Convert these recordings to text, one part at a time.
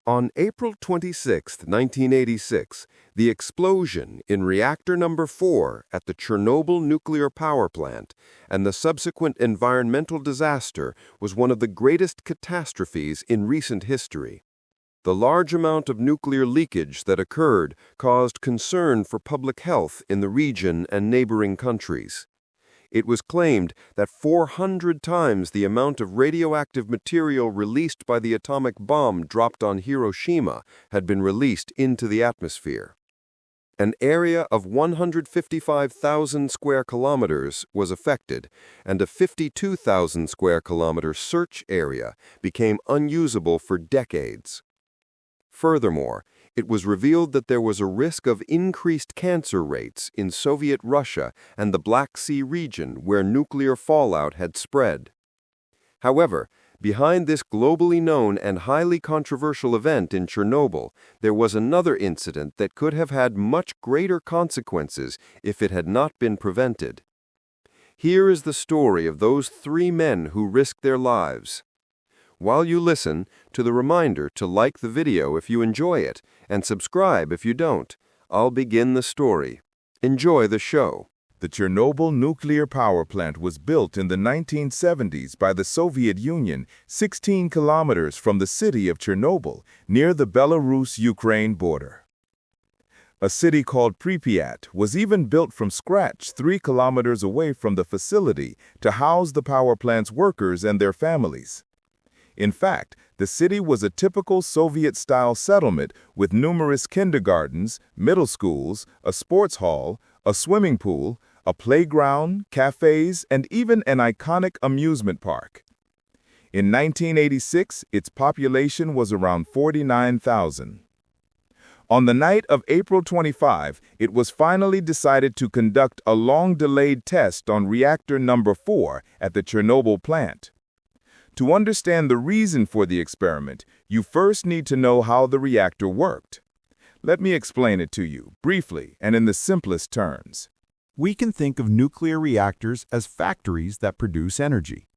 On April 26, 1986, the explosion in reactor number 4 at the Chernobyl nuclear power plant and the subsequent environmental disaster was one of the greatest catastrophes in recent history. The large amount of nuclear leakage that occurred caused concern for public health in the region and neighboring countries. It was claimed that 400 times the amount of radioactive material released by the atomic bomb dropped on Hiroshima had been released into the atmosphere. An area of 155,000 square kilometers was affected, and a 52,000 square kilometer search area became unusable for decades. Furthermore, it was revealed that there was a risk of increased cancer rates in Soviet Russia and the Black Sea region where nuclear fallout had spread. However, behind this globally known and highly controversial event in Chernobyl, there was another incident that could have had much greater consequences if it had not been prevented. Here is the story of those 3 men who risked their lives. While you listen, to the reminder to like the video if you enjoy it, and subscribe if you don't. I'll begin the story. Enjoy the show. The Chernobyl nuclear power plant was built in the 1970s by the Soviet Union, 16 kilometers from the city of Chernobyl, near the Belarus-Ukraine border. A city called Pripyat was even built from scratch 3 kilometers away from the facility to house the power plant's workers and their families. In fact, the city was a typical Soviet-style settlement with numerous kindergartens, middle schools, a sports hall, a swimming pool, a playground, cafes, and even an iconic amusement park. In 1986, its population was around 49,000. On the night of April 25, it was finally decided to conduct a long-delayed test on reactor number 4 at the Chernobyl plant. To understand the reason for the experiment, you first need to know how the reactor worked. Let me explain it to you, briefly and in the simplest terms. We can think of nuclear reactors as factories that produce energy.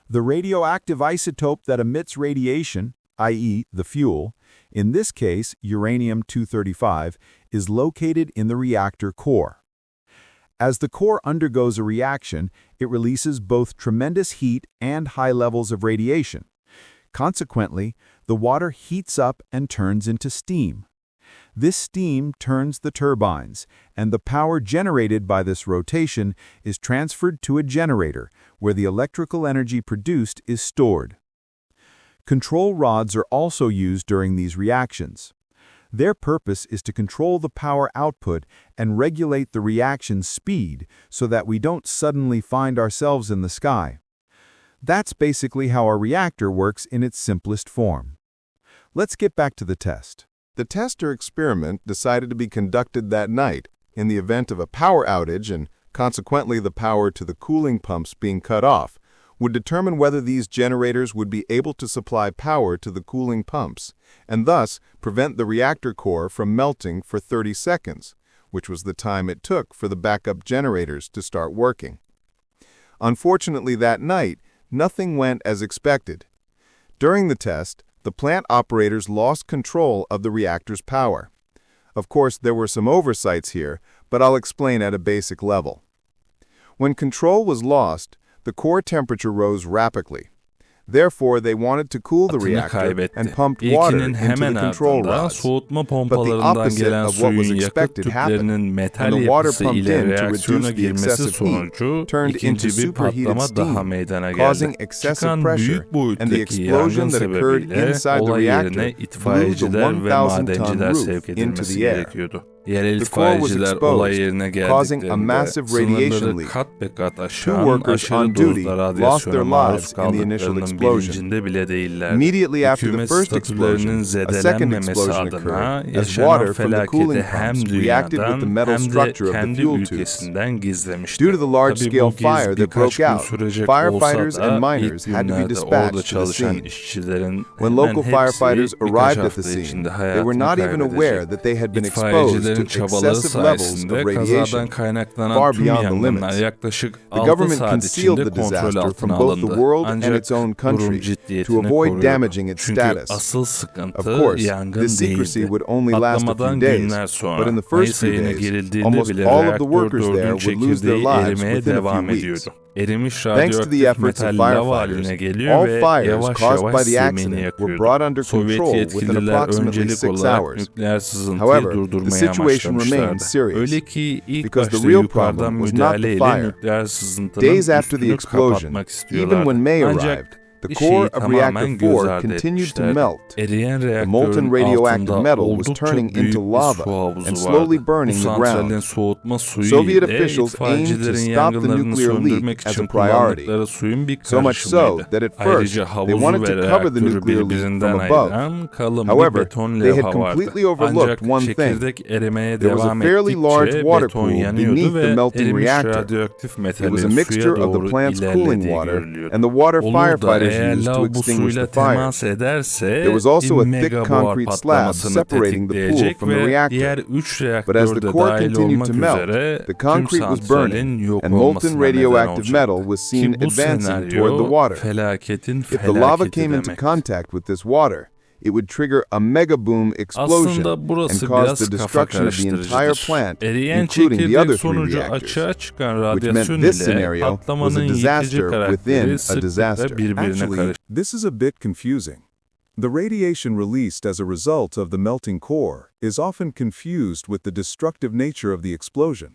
The radioactive isotope that emits radiation, i.e., the fuel, in this case uranium-235, is located in the reactor core. As the core undergoes a reaction, it releases both tremendous heat and high levels of radiation. Consequently, the water heats up and turns into steam. This steam turns the turbines, and the power generated by this rotation is transferred to a generator, where the electrical energy produced is stored. Control rods are also used during these reactions. Their purpose is to control the power output and regulate the reaction speed so that we don't suddenly find ourselves in the sky. That's basically how our reactor works in its simplest form. Let's get back to the test. The test or experiment decided to be conducted that night in the event of a power outage and consequently the power to the cooling pumps being cut off, would determine whether these generators would be able to supply power to the cooling pumps, and thus prevent the reactor core from melting for 30 seconds, which was the time it took for the backup generators to start working. Unfortunately, that night, nothing went as expected. During the test, the plant operators lost control of the reactor's power. Of course, there were some oversights here, but I'll explain at a basic level. When control was lost, the core temperature rose rapidly. Therefore, they wanted to cool the reactor and pumped water into the control rods. But the opposite of what was expected happened, and the water pumped in to reduce the excessive heat turned into superheated steam, causing excessive pressure, and the explosion that occurred inside the reactor blew the 1,000-ton roof into the air. Yerel The core was itfaiyeciler olay exposed, yerine causing a geldiklerinde massive radiation sınırları leak. kat be kat 2 aşan workers aşırı on duty dozda lost radyasyona their maruz lives in the initial kaldıklarının explosion. bilincinde bile değillerdi. Immediately after the Hükümet first explosion, statülerinin a second zedelenmemesi explosion adına occurred as yaşanan water from the cooling felaketi hem pumps reacted with the dünyadan metal hem de structure of the kendi fuel tubes. ülkesinden gizlemişti. Due to the Tabii large-scale bu fire giz that broke birkaç gün out, sürecek firefighters olsa and da miners ilk had to be günlerde orada dispatched to the çalışan scene. işçilerin When hemen local hepsi firefighters birkaç arrived at the hafta scene, içinde they were hayatını not even aware kaybedecek. that they had been exposed İtfaiyecilerin yetkililerin to çabaları excessive levels sayesinde of kazadan radiation, kaynaklanan far tüm beyond the yangınlar limits. yaklaşık The 6 government saat concealed içinde the kontrol disaster altına from both the alındı. world and Ancak its own durum country to ciddiyetini avoid koruyordu. damaging its Çünkü status. asıl Of sıkıntı course, yangın this secrecy değildi. would only last a few Patlamadan days, günler but sonra in the first Mayıs few ayına days, girildiğinde almost bile all of the reaktör workers there 4. would lose their çekirdeği lives erimeye within a devam few weeks. ediyordu. Erimiş Thanks to the radyoaktif efforts of metal lav firefighters, haline geliyor all ve fires yavaş caused yavaş by the zemini accident were yakıyordu. brought under Sovyet control within yetkililer approximately öncelik 6 olarak hours. nükleer sızıntıyı However, the durdurmaya situation remained amaçlamışlardı. serious Öyle ki ilk because the başta real yukarıdan problem was not the müdahaleyle fire. nükleer sızıntının Days after the üstünü explosion, kapatmak even istiyorlardı. when May Ancak arrived, the bir core şeyi of tamamen reactor göz 4 ardı continued to etmişlerdi. melt. Eriyen The molten reaktörün radioactive altında metal was oldukça turning büyük into bir lava su havuzu and slowly vardı. Bu burning the santralin ground. soğutma suyu Soviet ile officials aimed to itfaiyecilerin stop the yangınlarını nuclear söndürmek leak as için a priority. kullandıkları suyun bir So much so karışımıydı. that at first Ayrıca they havuzu wanted ve to cover the reaktörü nuclear leak birbirinden from above. ayıran kalın bir However, beton they had levha vardı. completely overlooked Ancak one thing. çekirdek erimeye There was a devam fairly large ettikçe water beton pool yanıyordu beneath the ve melting erimiş reactor. radyoaktif It was a metalin mixture suya of the doğru plant's cooling ilerlediği water görülüyordu. and the water Olur da firefighters eğer used to lav bu extinguish suyla the fires. temas ederse There was also bir a thick mega buhar concrete slab patlamasını separating the pool tetikleyecek from the ve reactor. diğer 3 But as the reaktör de core dahil continued olmak to melt, üzere the tüm concrete was santralin burning, yok and molten olmasına neden radioactive metal olacaktı. was seen Ki bu advancing toward the senaryo water. felaketin If the lava felaketi came into demekti. contact with this water, it would trigger a mega boom explosion Aslında and burası cause biraz the kafa destruction of the entire karıştırıcıdır. plant, Eriyen including the çekirdek other three sonucu reactors, açığa çıkan which radyasyon meant this ile scenario was a patlamanın yıkıcı disaster within karakteri a sıklıkla disaster. birbirine Actually, karıştırır. this is a bit confusing. The radiation released as a result of the melting core is often confused with the destructive nature of the explosion.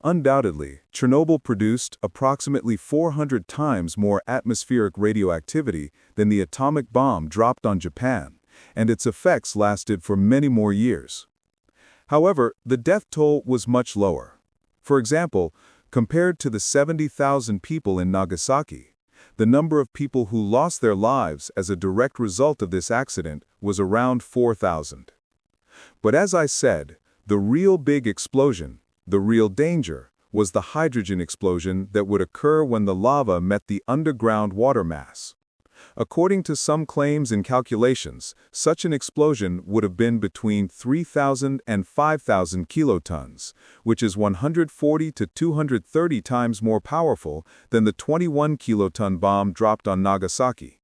Undoubtedly, Chernobyl produced approximately 400 times more atmospheric radioactivity than the atomic bomb dropped on Japan, and its effects lasted for many more years. However, the death toll was much lower. For example, compared to the 70,000 people in Nagasaki, the number of people who lost their lives as a direct result of this accident was around 4,000. But as I said, the real big explosion, the real danger, was the hydrogen explosion that would occur when the lava met the underground water mass. According to some claims and calculations, such an explosion would have been between 3,000 and 5,000 kilotons, which is 140 to 230 times more powerful than the 21 kiloton bomb dropped on Nagasaki.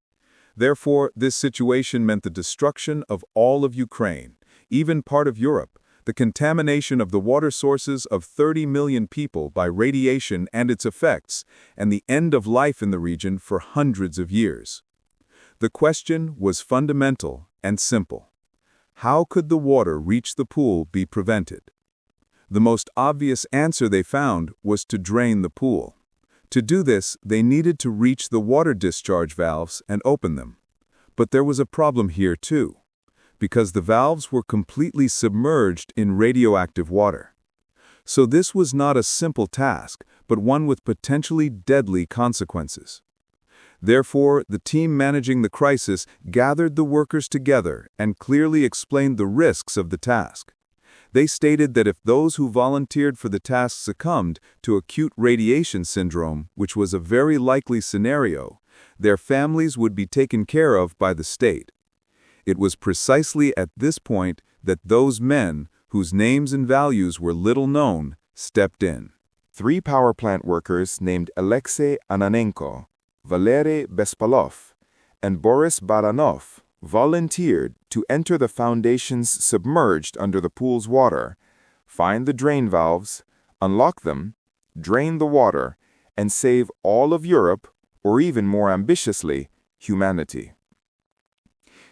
Therefore, this situation meant the destruction of all of Ukraine, even part of Europe, the contamination of the water sources of 30 million people by radiation and its effects, and the end of life in the region for hundreds of years. The question was fundamental and simple. How could the water reach the pool be prevented? The most obvious answer they found was to drain the pool. To do this, they needed to reach the water discharge valves and open them. But there was a problem here too, because the valves were completely submerged in radioactive water. So this was not a simple task, but one with potentially deadly consequences. Therefore, the team managing the crisis gathered the workers together and clearly explained the risks of the task. They stated that if those who volunteered for the task succumbed to acute radiation syndrome, which was a very likely scenario, their families would be taken care of by the state. It was precisely at this point that those men, whose names and values were little known, stepped in. 3 power plant workers named Aleksey Ananenko, Valery Bespalov, and Boris Baranov volunteered to enter the foundations submerged under the pool's water, find the drain valves, unlock them, drain the water, and save all of Europe, or even more ambitiously, humanity.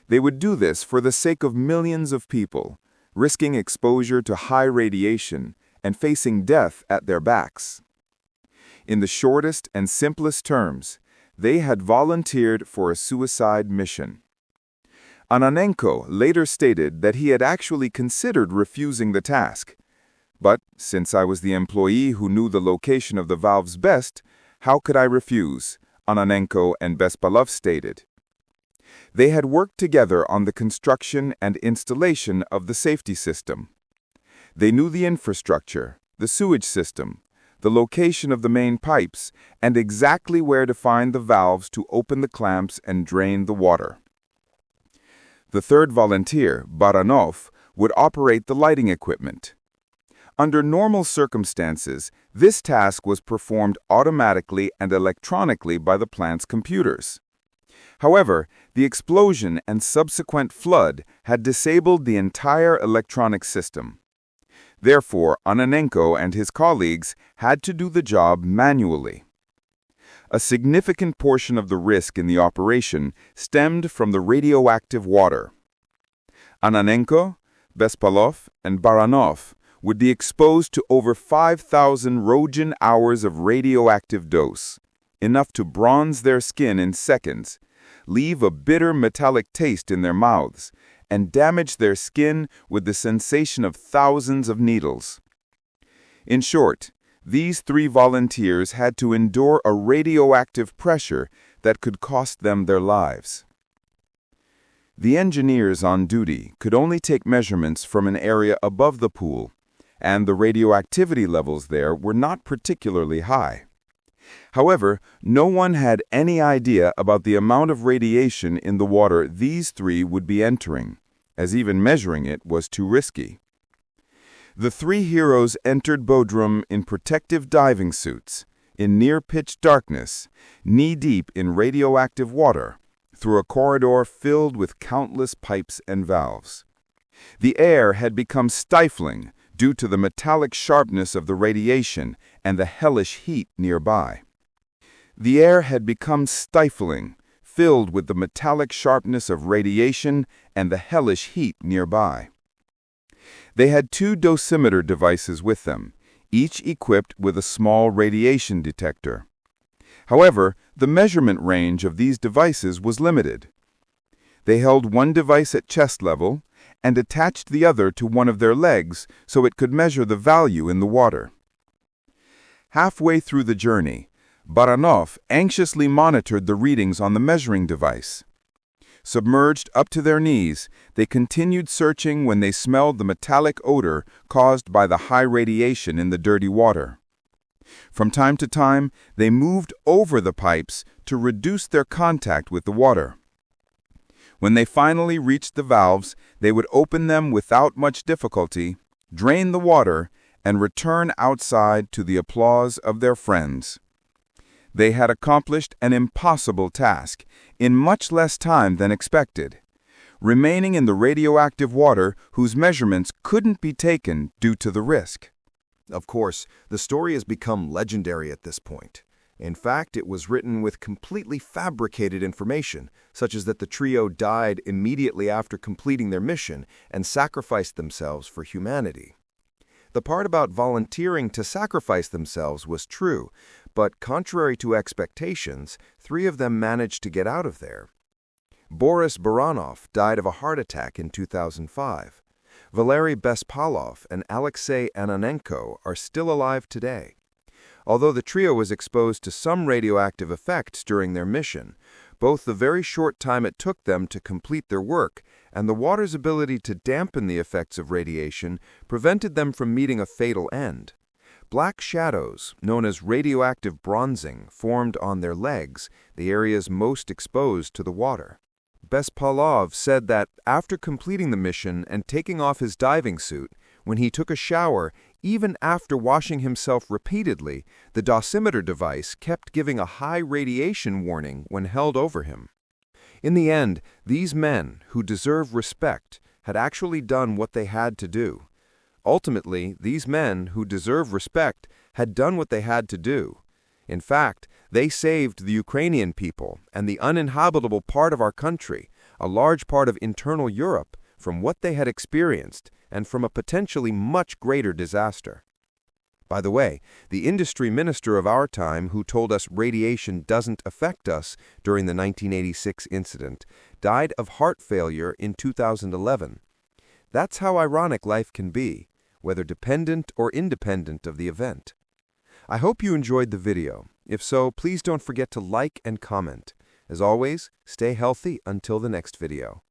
They would do this for the sake of millions of people, risking exposure to high radiation and facing death at their backs. In the shortest and simplest terms, they had volunteered for a suicide mission. Ananenko later stated that he had actually considered refusing the task. But since I was the employee who knew the location of the valves best, how could I refuse? Ananenko and Bespalov stated. They had worked together on the construction and installation of the safety system. They knew the infrastructure, the sewage system, the location of the main pipes, and exactly where to find the valves to open the clamps and drain the water. The third volunteer, Baranov, would operate the lighting equipment, Under normal circumstances, this task was performed automatically and electronically by the plant's computers. However, the explosion and subsequent flood had disabled the entire electronic system. Therefore, Ananenko and his colleagues had to do the job manually. A significant portion of the risk in the operation stemmed from the radioactive water. Ananenko, Bespalov, and Baranov would be exposed to over 5,000 Roentgen hours of radioactive dose, enough to bronze their skin in seconds, leave a bitter metallic taste in their mouths, and damage their skin with the sensation of thousands of needles. In short, these 3 volunteers had to endure a radioactive pressure that could cost them their lives. The engineers on duty could only take measurements from an area above the pool, and the radioactivity levels there were not particularly high. However, no one had any idea about the amount of radiation in the water these 3 would be entering, as even measuring it was too risky. The 3 heroes entered Bodrum in protective diving suits, in near-pitch darkness, knee-deep in radioactive water, through a corridor filled with countless pipes and valves. The air had become stifling due to the metallic sharpness of the radiation and the hellish heat nearby. The air had become stifling, filled with the metallic sharpness of radiation and the hellish heat nearby. They had 2 dosimeter devices with them, each equipped with a small radiation detector. However, the measurement range of these devices was limited. They held one device at chest level and attached the other to one of their legs so it could measure the value in the water. Halfway through the journey, Baranov anxiously monitored the readings on the measuring device. Submerged up to their knees, they continued searching when they smelled the metallic odor caused by the high radiation in the dirty water. From time to time, they moved over the pipes to reduce their contact with the water. When they finally reached the valves, they would open them without much difficulty, drain the water, and return outside to the applause of their friends. They had accomplished an impossible task in much less time than expected, remaining in the radioactive water whose measurements couldn't be taken due to the risk. Of course, the story has become legendary at this point. In fact, it was written with completely fabricated information, such as that the trio died immediately after completing their mission and sacrificed themselves for humanity. The part about volunteering to sacrifice themselves was true, but contrary to expectations, 3 of them managed to get out of there. Boris Baranov died of a heart attack in 2005. Valery Bespalov and Aleksey Ananenko are still alive today. Although the trio was exposed to some radioactive effects during their mission, both the very short time it took them to complete their work and the water's ability to dampen the effects of radiation prevented them from meeting a fatal end. Black shadows, known as radioactive bronzing, formed on their legs, the areas most exposed to the water. Bespalov said that after completing the mission and taking off his diving suit, when he took a shower, even after washing himself repeatedly, the dosimeter device kept giving a high radiation warning when held over him. In the end, these men, who deserve respect, had actually done what they had to do. Ultimately, these men, who deserve respect, had done what they had to do. In fact, they saved the Ukrainian people and the uninhabitable part of our country, a large part of internal Europe, from what they had experienced and from a potentially much greater disaster. By the way, the industry minister of our time who told us radiation doesn't affect us during the 1986 incident died of heart failure in 2011. That's how ironic life can be, whether dependent or independent of the event. I hope you enjoyed the video. If so, please don't forget to like and comment. As always, stay healthy until the next video.